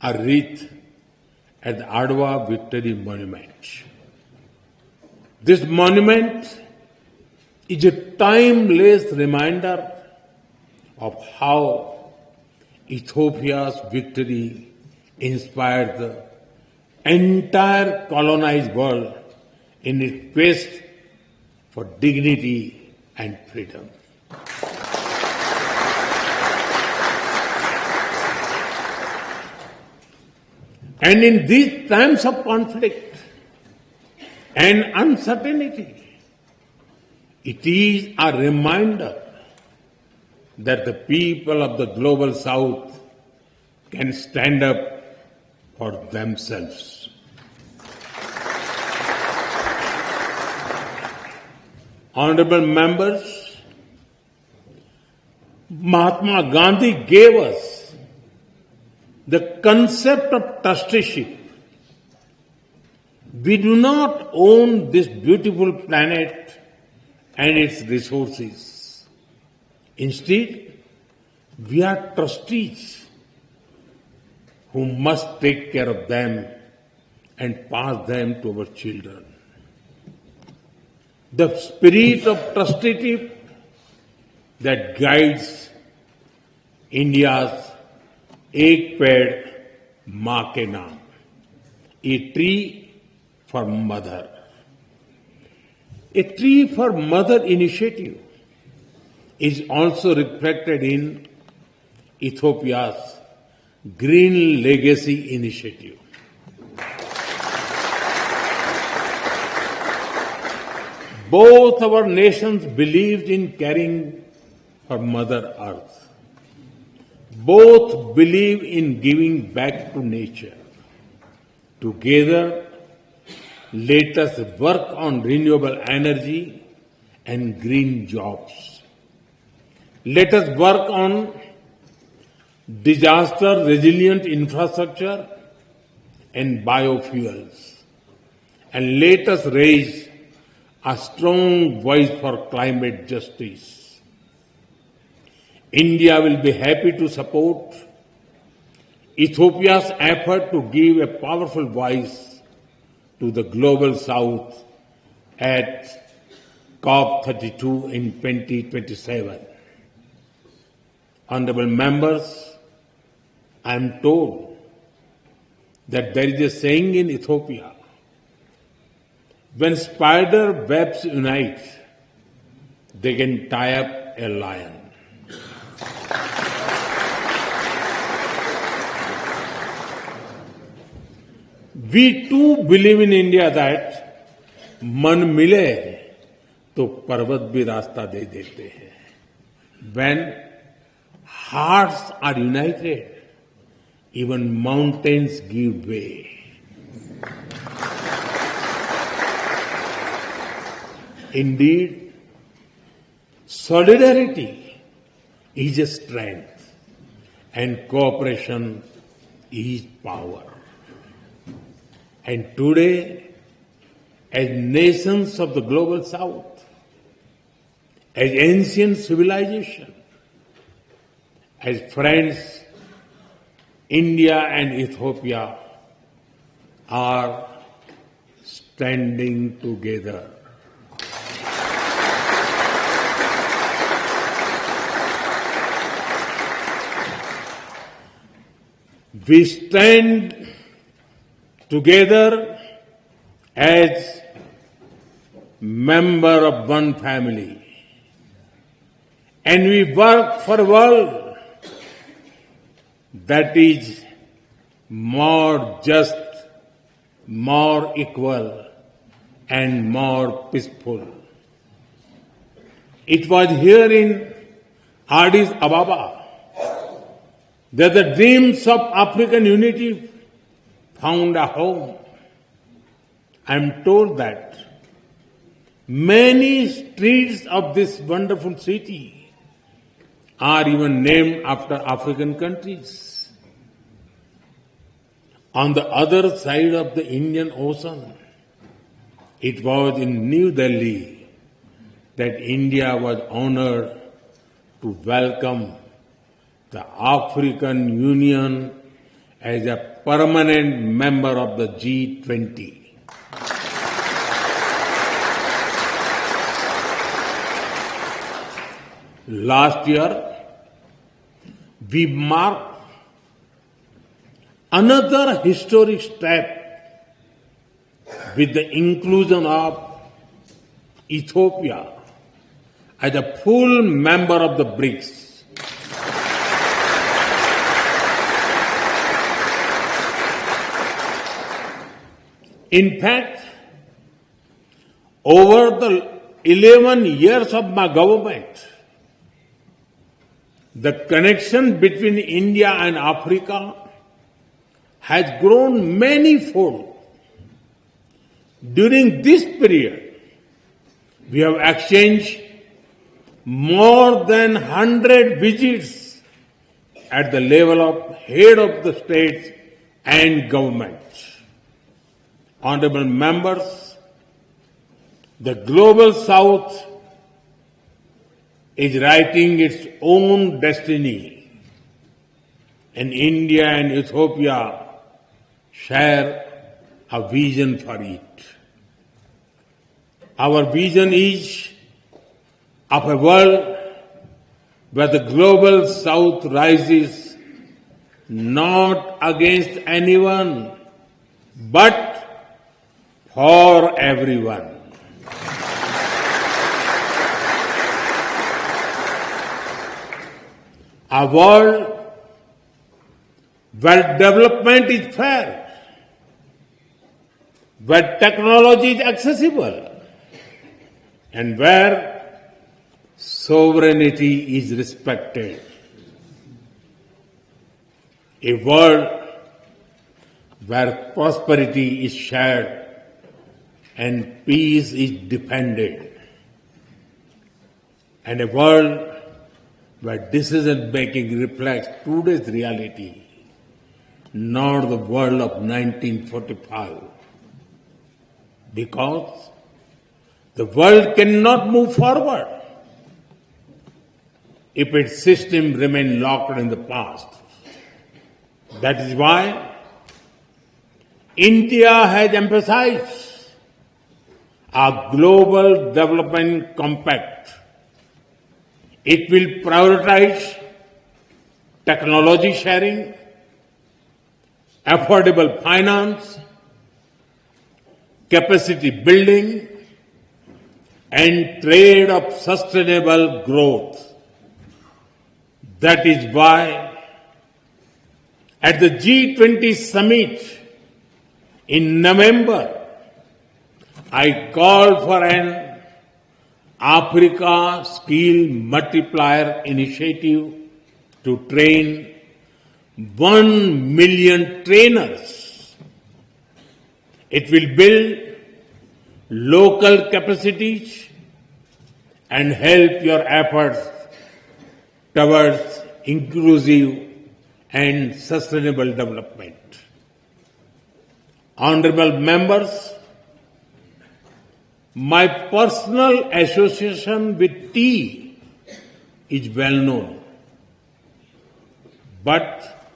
a wreath at the Adwa Victory Monument. This monument is a timeless reminder of how Ethiopia's victory inspired the entire colonized world in its quest for dignity and freedom. And in these times of conflict and uncertainty, it is a reminder that the people of the global South can stand up for themselves. Honorable members, Mahatma Gandhi gave us the concept of trusteeship. We do not own this beautiful planet and its resources. Instead, we are trustees who must take care of them and pass them to our children. The spirit of trusteeship that guides India's Ek Ped Maa Ke Naam, a tree for mother. A tree for mother initiative is also reflected in Ethiopia's Green Legacy Initiative. Both our nations believed in caring for Mother Earth. Both believe in giving back to nature. Together, let us work on renewable energy and green jobs. Let us work on disaster-resilient infrastructure and biofuels. And let us raise a strong voice for climate justice. India will be happy to support Ethiopia's effort to give a powerful voice to the global South at COP32 in 2027. Honorable members, I am told that there is a saying in Ethiopia, when spider webs unite, they can tie up a lion. We too believe in India that मन मिले तो पर्वत भी रास्ता दे देते हैं. When hearts are united, even mountains give way. Indeed, solidarity is a strength and cooperation is power. And today, as nations of the global South, as ancient civilization, as friends, India and Ethiopia are standing together. We stand together as member of one family, and we work for a world that is more just, more equal, and more peaceful. It was here in Addis Ababa that the dreams of African unity found a home. I am told that many streets of this wonderful city are even named after African countries. On the other side of the Indian Ocean, it was in New Delhi that India was honored to welcome the African Union as a permanent member of the G20. Last year, we marked another historic step with the inclusion of Ethiopia as a full member of the BRICS. In fact, over the 11 years of my government, the connection between India and Africa has grown many-fold. During this period, we have exchanged more than 100 visits at the level of head of the states and governments. Honorable members, the Global South is writing its own destiny, and India and Ethiopia share a vision for it. Our vision is of a world where the Global South rises not against anyone, but for everyone. A world where development is fair, where technology is accessible, and where sovereignty is respected. A world where prosperity is shared and peace is defended. And a world where decision-making reflects today's reality, not the world of 1945. Because the world cannot move forward if its system remains locked in the past. That is why India has emphasized a global development compact. It will prioritize technology sharing, affordable finance, capacity building, and trade of sustainable growth. That is why at the G20 summit in November, I called for an Africa Skill Multiplier Initiative to train 1 million trainers. It will build local capacities and help your efforts towards inclusive and sustainable development. Honorable members, my personal association with tea is well known, but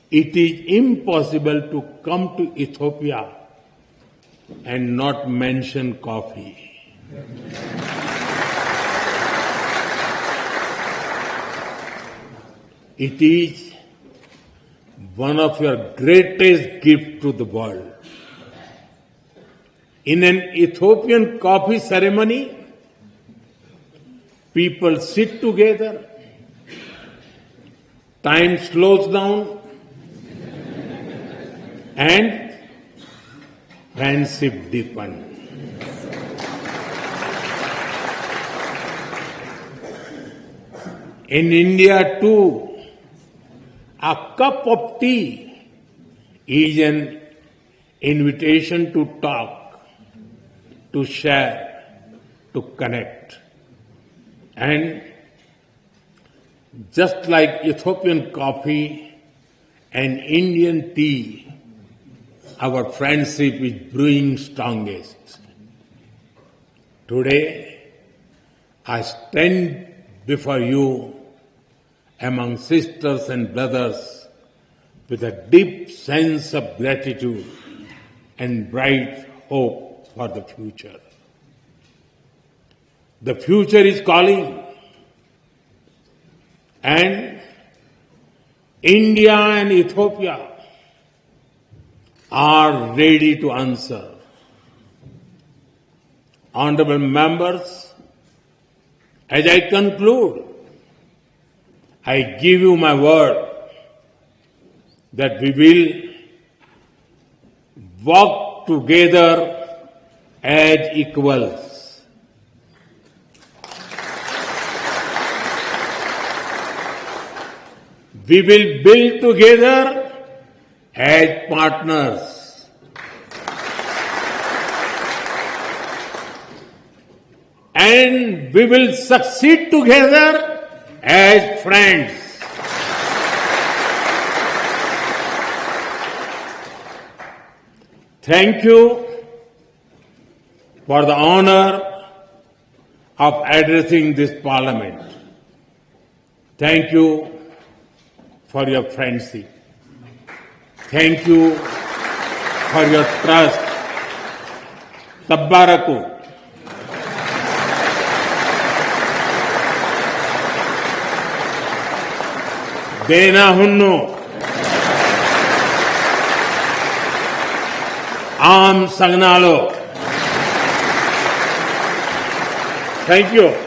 it is impossible to come to Ethiopia and not mention coffee. It is one of your greatest gifts to the world. In an Ethiopian coffee ceremony, people sit together, time slows down, and friendship deepens. In India too, a cup of tea is an invitation to talk, to share, to connect. And just like Ethiopian coffee and Indian tea, our friendship is brewing strongest. Today, I stand before you among sisters and brothers with a deep sense of gratitude and bright hope for the future. The future is calling, and India and Ethiopia are ready to answer. Honorable members, as I conclude, I give you my word that we will work together as equals. We will build together as partners. And we will succeed together as friends. Thank you for the honor of addressing this Parliament. Thank you for your friendship. Thank you for your trust. Tabbaraku. Dena hunnu. Am Sagnalo. Thank you.